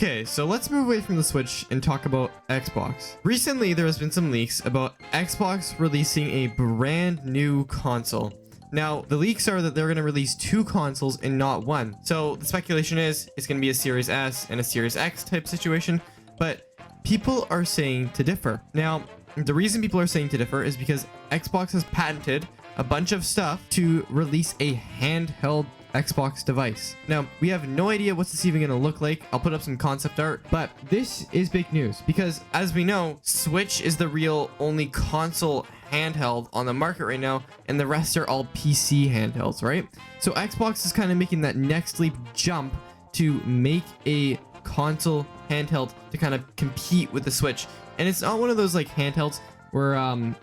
Okay, so let's move away from the Switch and talk about Xbox. Recently, there has been some leaks about Xbox releasing a brand new console. Now, the leaks are that they're going to release 2 consoles and not 1. So the speculation is it's going to be a Series S and a Series X type situation, but people are saying to differ. Now, the reason people are saying to differ is because Xbox has patented a bunch of stuff to release a handheld Xbox device. Now, we have no idea what's this even going to look like. I'll put up some concept art, but this is big news because, as we know, Switch is the real only console handheld on the market right now, and the rest are all PC handhelds, right? So Xbox is kind of making that next leap jump to make a console handheld to kind of compete with the Switch. And it's not one of those like handhelds where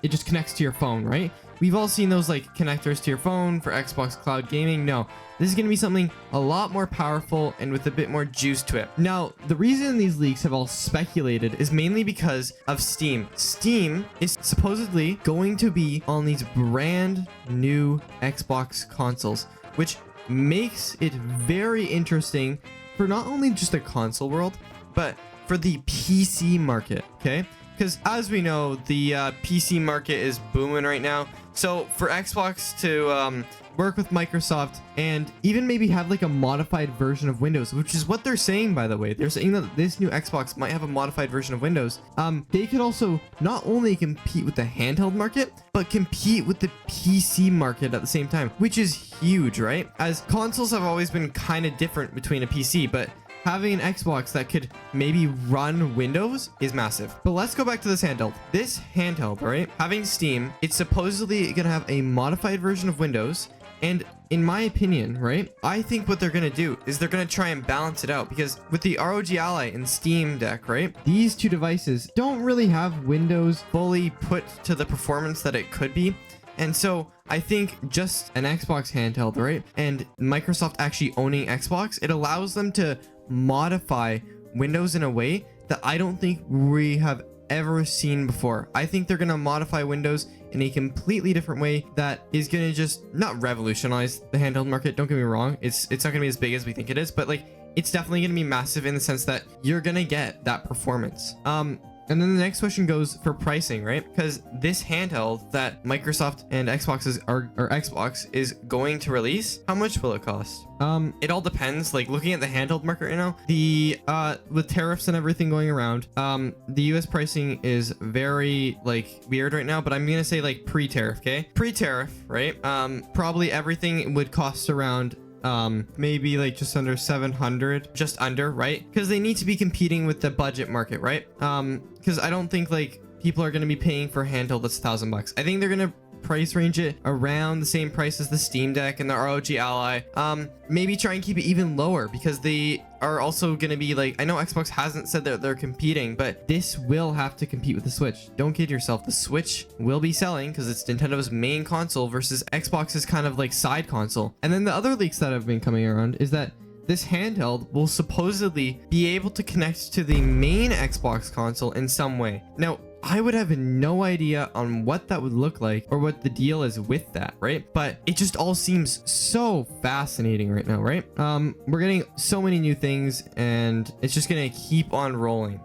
it just connects to your phone, right? We've all seen those like connectors to your phone for Xbox Cloud Gaming. No, this is going to be something a lot more powerful and with a bit more juice to it. Now, the reason these leaks have all speculated is mainly because of Steam. Steam is supposedly going to be on these brand new Xbox consoles, which makes it very interesting for not only just the console world, but for the PC market, okay? Because as we know, the PC market is booming right now. So for Xbox to work with Microsoft and even maybe have like a modified version of Windows, which is what they're saying, by the way. They're saying that this new Xbox might have a modified version of Windows. They could also not only compete with the handheld market, but compete with the PC market at the same time, which is huge, right? As consoles have always been kind of different between a PC, but having an Xbox that could maybe run Windows is massive. But let's go back to this handheld. This handheld, right? Having Steam, it's supposedly gonna have a modified version of Windows. And in my opinion, right, I think what they're gonna do is they're gonna try and balance it out, because with the ROG Ally and Steam Deck, right, these two devices don't really have Windows fully put to the performance that it could be. And so I think just an Xbox handheld, right, and Microsoft actually owning Xbox, it allows them to modify Windows in a way that I don't think we have ever seen before. I think they're going to modify Windows in a completely different way that is going to just not revolutionize the handheld market. Don't get me wrong. It's not going to be as big as we think it is, but like it's definitely going to be massive in the sense that you're going to get that performance. And then the next question goes for pricing, right? Because this handheld that Microsoft and Xbox is going to release, how much will it cost? It all depends. Like looking at the handheld market right now, the with tariffs and everything going around, the US pricing is very like weird right now, but I'm gonna say like pre-tariff, okay? Pre-tariff, right? Probably everything would cost around maybe like just under 700, just under, right? Because they need to be competing with the budget market, right? Because I don't think like people are going to be paying for a handheld that's $1,000. I think they're going to price range it around the same price as the Steam Deck and the ROG Ally. Maybe try and keep it even lower, because they are also going to be like, I know Xbox hasn't said that they're competing, but this will have to compete with the Switch. Don't kid yourself. The Switch will be selling because it's Nintendo's main console versus Xbox's kind of like side console. And then the other leaks that have been coming around is that this handheld will supposedly be able to connect to the main Xbox console in some way. Now, I would have no idea on what that would look like or what the deal is with that, right? But it just all seems so fascinating right now, right? We're getting so many new things and it's just gonna keep on rolling.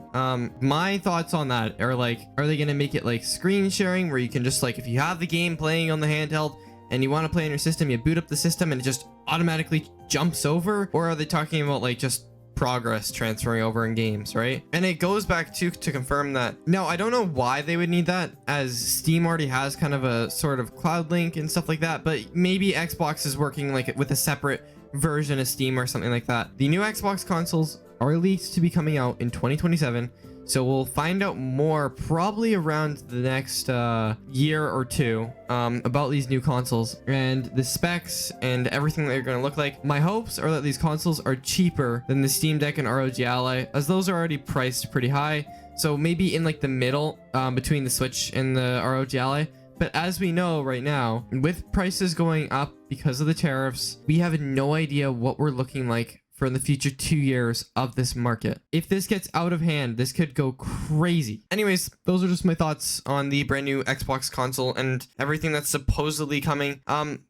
My thoughts on that are like, are they gonna make it like screen sharing where you can just like, if you have the game playing on the handheld and you want to play on your system, you boot up the system and it just automatically jumps over? Or are they talking about like just progress transferring over in games, right? And it goes back to confirm that. Now, I don't know why they would need that, as Steam already has kind of a sort of cloud link and stuff like that, but maybe Xbox is working like with a separate version of Steam or something like that. The new Xbox consoles are released to be coming out in 2027. So we'll find out more probably around the next year or two about these new consoles and the specs and everything that they're going to look like. My hopes are that these consoles are cheaper than the Steam Deck and ROG Ally, as those are already priced pretty high. So maybe in like the middle between the Switch and the ROG Ally. But as we know right now, with prices going up because of the tariffs, we have no idea what we're looking like for in the future 2 years of this market. If this gets out of hand, this could go crazy. Anyways, those are just my thoughts on the brand new Xbox console and everything that's supposedly coming.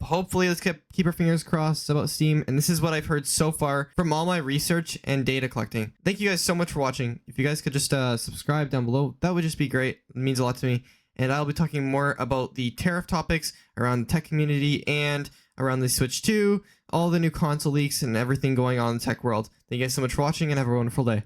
Hopefully let's keep our fingers crossed about Steam, and this is what I've heard so far from all my research and data collecting. Thank you guys so much for watching. If you guys could just subscribe down below, that would just be great. It means a lot to me. And I'll be talking more about the tariff topics around the tech community and around the Switch 2, all the new console leaks and everything going on in the tech world. Thank you guys so much for watching and have a wonderful day.